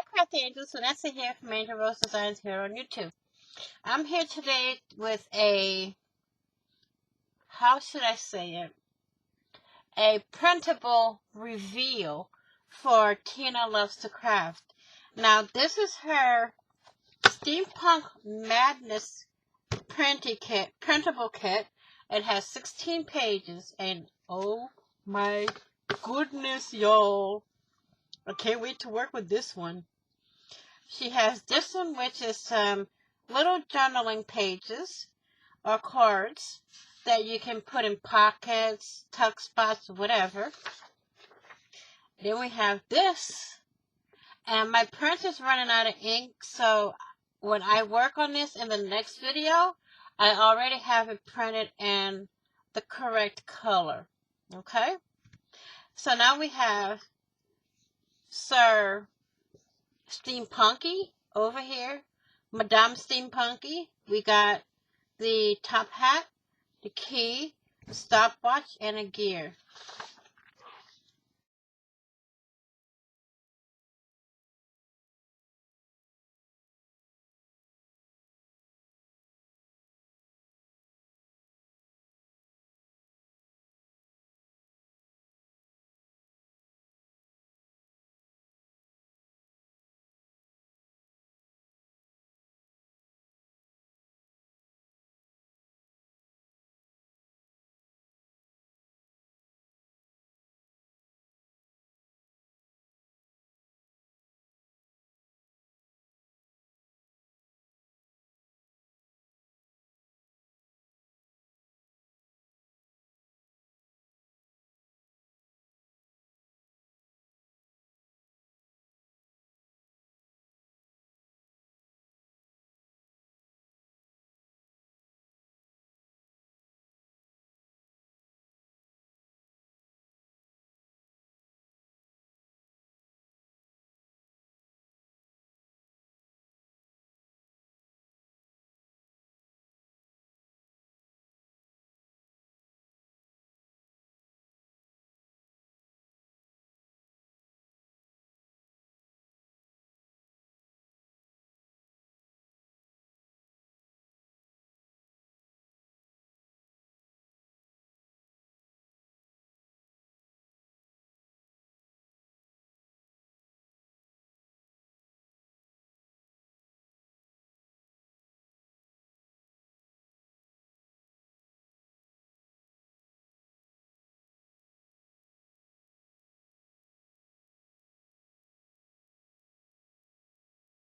Hi, Crafty Angels. Vanessa here from AngelRose Designs here on YouTube. I'm here today with a, how should I say it? A printable reveal for Tina Loves to Craft. Now, this is her SteamPunk Madness printable kit. It has 16 pages, and oh my goodness, y'all. I can't wait to work with this one. She has this one, which is some little journaling pages or cards that you can put in pockets, tuck spots, whatever. Then we have this. And my print is running out of ink, so when I work on this in the next video, I already have it printed in the correct color. Okay? So now we have Sir SteamPunky over here, Madame SteamPunky. We got the top hat, the key, a stopwatch, and a gear.